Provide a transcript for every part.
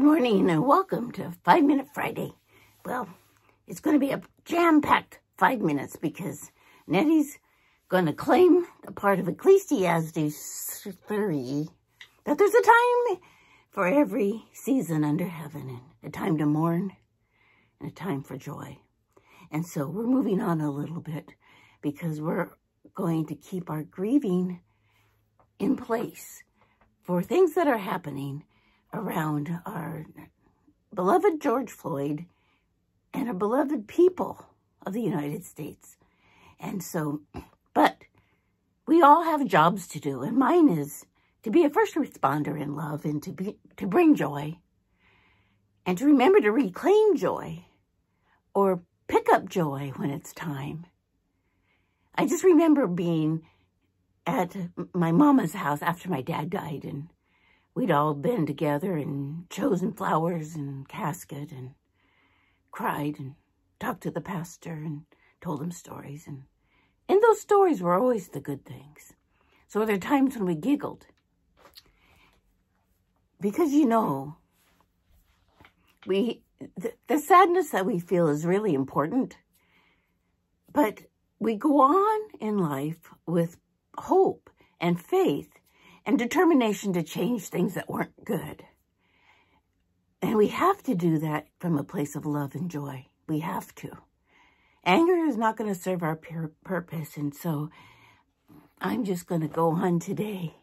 morning and welcome to 5 Minute Friday. Well, it's going to be a jam-packed 5 minutes because Nettie's going to claim the part of Ecclesiastes 3 that there's a time for every season under heaven, and a time to mourn and a time for joy. And so we're moving on a little bit because we're going to keep our grieving in place for things that are happening around our beloved George Floyd and our beloved people of the United States. And so, but we all have jobs to do, and mine is to be a first responder in love and to bring joy and to remember to reclaim joy or pick up joy when it's time. I just remember being at my mama's house after my dad died, and we'd all been together and chosen flowers and casket and cried and talked to the pastor and told him stories. And in those stories were always the good things. So there are times when we giggled. Because, you know, the sadness that we feel is really important. But we go on in life with hope and faith and determination to change things that weren't good. And we have to do that from a place of love and joy. We have to. Anger is not going to serve our purpose. And so I'm just going to go on today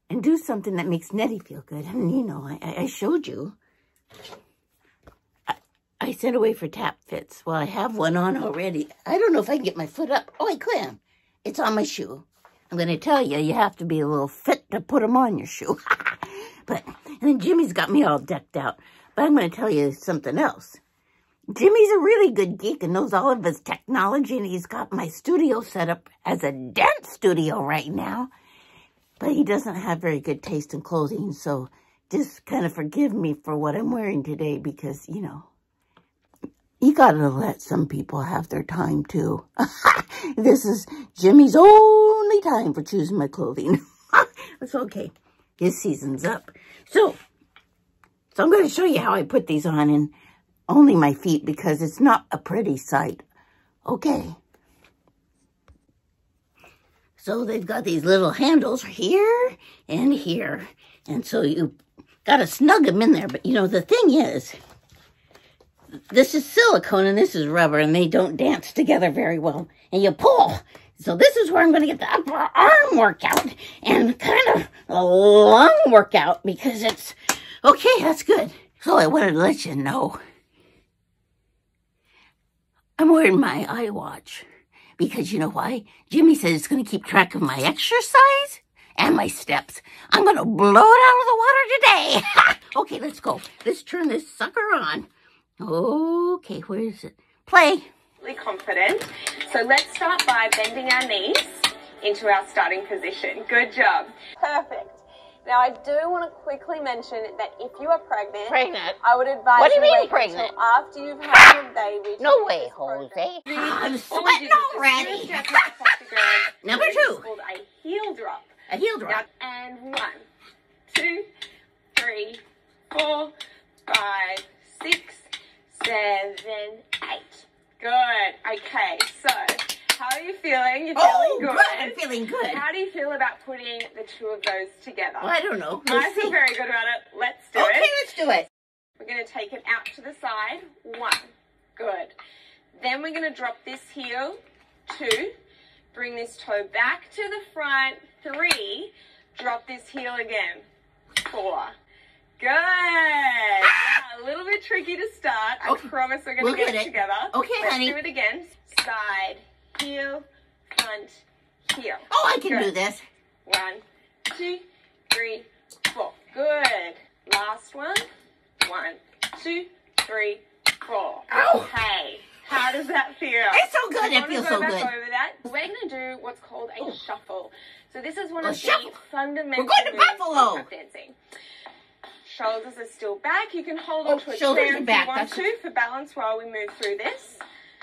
and do something that makes Nettie feel good. And, you know, I showed you. I sent away for TapFits. Well, I have one on already. I don't know if I can get my foot up. Oh, I can. It's on my shoe. I'm going to tell you, you have to be a little fit to put them on your shoe. And then Jimmy's got me all decked out. But I'm going to tell you something else. Jimmy's a really good geek and knows all of his technology, and he's got my studio set up as a dance studio right now. But he doesn't have very good taste in clothing, so just kind of forgive me for what I'm wearing today because, you know, you got to let some people have their time, too. This is Jimmy's only time for choosing my clothing. It's okay. His season's up. So I'm going to show you how I put these on, and only my feet because it's not a pretty sight. Okay. So they've got these little handles here and here. And so you got to snug them in there. But, you know, the thing is, this is silicone and this is rubber, and they don't dance together very well. And you pull. So this is where I'm going to get the upper arm workout and kind of a lung workout because it's, okay, that's good. So I wanted to let you know I'm wearing my iWatch because you know why? Jimmy says it's going to keep track of my exercise and my steps. I'm going to blow it out of the water today. Okay, let's go. Let's turn this sucker on. Okay, where is it? Play. Really confident. So let's start by bending our knees into our starting position. Good job. Perfect. Now I do want to quickly mention that if you are pregnant, I would advise what do you mean wait pregnant? until after you've had your baby. No way, Jose. I'm sweating already. Number 2. It's called a heel drop. A heel drop. And 1, 2, 3, 4, 5, 6, 7, 8. Good. Okay, so how are you feeling? You're feeling good. I'm feeling good. How do you feel about putting the two of those together? Well, I don't know. I feel very good about it. Let's do it. Okay, let's do it. We're going to take it out to the side. 1. Good. Then we're going to drop this heel. 2. Bring this toe back to the front. 3. Drop this heel again. 4. Good. Yeah, a little bit tricky to start. I promise we're going to get it together. Okay, honey. Let's do it again. Side, heel, front, heel. Oh, I can do this. 1, 2, 3, 4. Good. Last one. 1, 2, 3, 4. Ow. Okay. How does that feel? It's so good. It feels so good. Over that. We're going to do what's called a shuffle. So this is one of the fundamental We're going to Buffalo. of dancing. Shoulders are still back. You can hold on to a chair if you want to for balance while we move through this.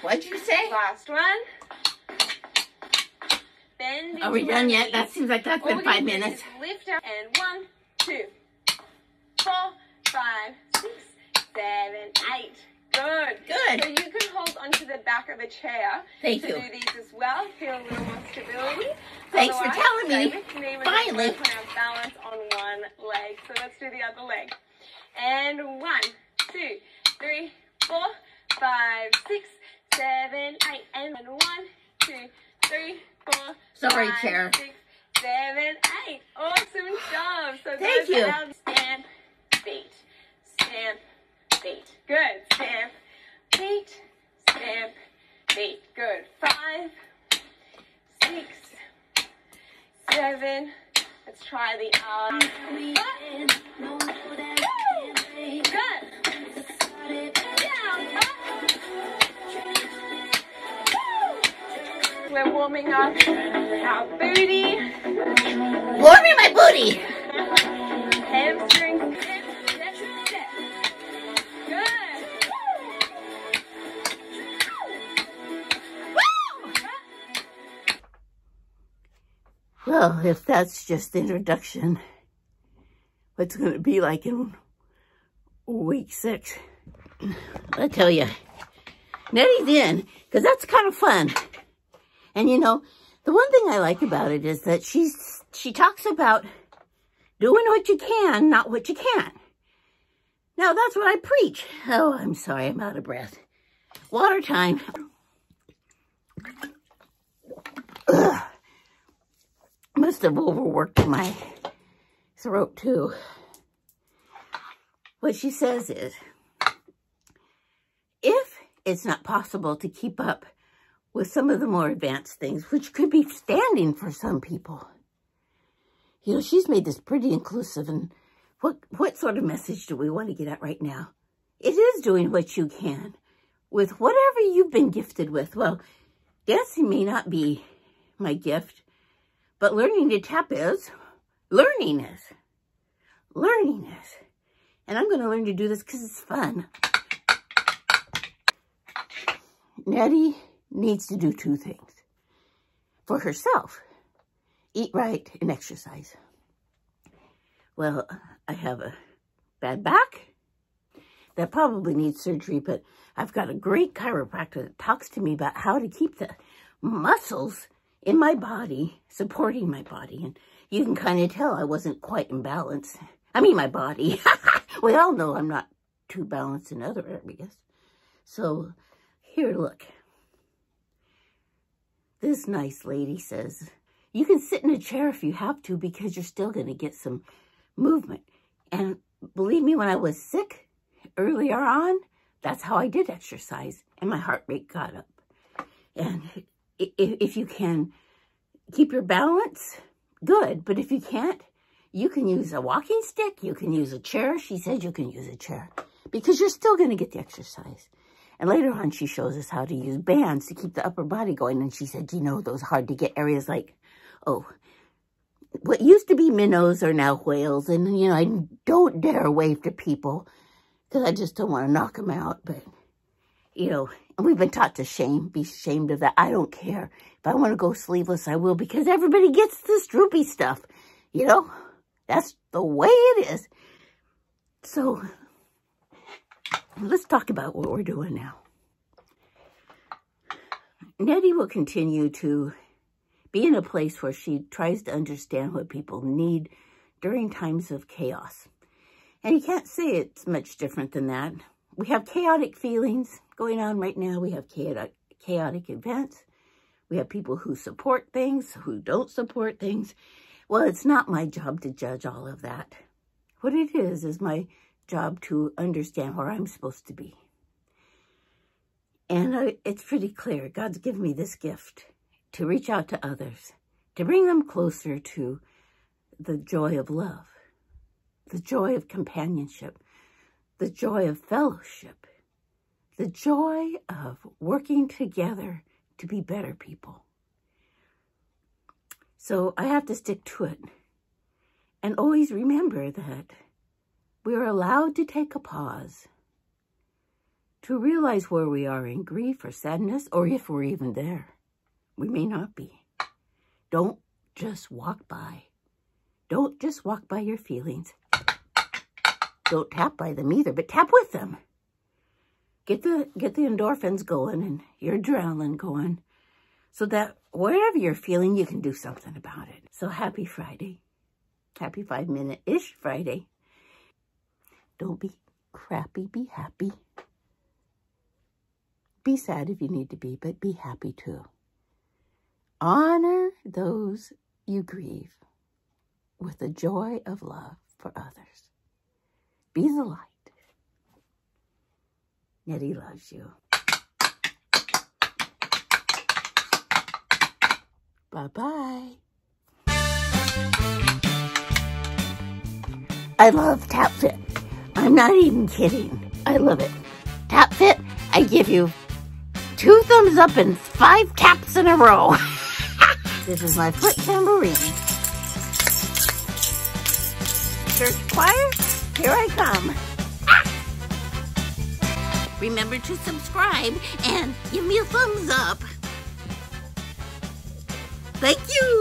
What'd you say? Last one. Bend. Are we done yet? That seems like that's been 5 minutes. Lift up and 1, 2, 4, 5, 6, 7, 8. Good. Good. So you can hold onto the back of a chair to do these as well. Feel a little more stability. Thanks for telling me. We're Finally. going to put our balance on one leg. So let's do the other leg. And 1, 2, 3, 4, 5, 6, 7, 8. And 1, 2, 3, 4, Sorry, 5, chair. 6, 7, 8. Awesome job. So Thank those you. are stamp, beat, stamp, beat. Good. Stamp, beat, stamp, beat. Good. 5, 6, 7. Let's try the arm. Good. Down. We're warming up our booty. Warming my booty. Hamstrings. Good. Well, if that's just the introduction, what's going to be like in week 6? I tell you, Nettie's in, because that's kind of fun. And you know, the one thing I like about it is that she talks about doing what you can, not what you can't. Now, that's what I preach. Oh, I'm sorry, I'm out of breath. Water time. Ugh. Must have overworked my throat, too. What she says is, if it's not possible to keep up with some of the more advanced things, which could be standing for some people, you know, she's made this pretty inclusive. And what sort of message do we want to get at right now? It is doing what you can with whatever you've been gifted with. Well, dancing may not be my gift, but learning to tap is. Learning is. Learning is. And I'm going to learn to do this because it's fun. Nettie needs to do 2 things for herself: eat right and exercise. Well, I have a bad back that probably needs surgery, but I've got a great chiropractor that talks to me about how to keep the muscles in my body supporting my body. And you can kind of tell I wasn't quite in balance. I mean, my body. We all know I'm not too balanced in other areas. So here, look. This nice lady says, you can sit in a chair if you have to, because you're still going to get some movement. And believe me, when I was sick earlier on, that's how I did exercise. And my heart rate got up. And if you can keep your balance, good. But if you can't, you can use a walking stick. You can use a chair. She said you can use a chair because you're still going to get the exercise. And later on, she shows us how to use bands to keep the upper body going. And she said, you know, those hard to get areas like, oh, what used to be minnows are now whales. And, you know, I don't dare wave to people because I just don't want to knock them out. But, you know, and we've been taught to be ashamed of that. I don't care. If I want to go sleeveless, I will, because everybody gets this droopy stuff. You know, that's the way it is. So let's talk about what we're doing now. Nettie will continue to be in a place where she tries to understand what people need during times of chaos. And you can't say it's much different than that. We have chaotic feelings going on right now. We have chaotic events. We have people who support things, who don't support things. Well, it's not my job to judge all of that. What it is my job to understand where I'm supposed to be. And it's pretty clear. God's given me this gift to reach out to others, to bring them closer to the joy of love, the joy of companionship, the joy of fellowship, the joy of working together to be better people. So I have to stick to it and always remember that we're allowed to take a pause to realize where we are in grief or sadness, or if we're even there. We may not be. Don't just walk by. Don't just walk by your feelings. don't tap by them either, but tap with them. Get the endorphins going and your adrenaline going so that wherever you're feeling, you can do something about it. So happy Friday. Happy 5-minute-ish Friday. Don't be crappy, be happy. Be sad if you need to be, but be happy too. Honor those you grieve with the joy of love for others. Be the light. Nettie loves you. Bye-bye. I love TapFit. I'm not even kidding. I love it. TapFit, I give you 2 thumbs up and 5 taps in a row. This is my foot tambourine. Church choir, here I come. Remember to subscribe and give me a thumbs up. Thank you.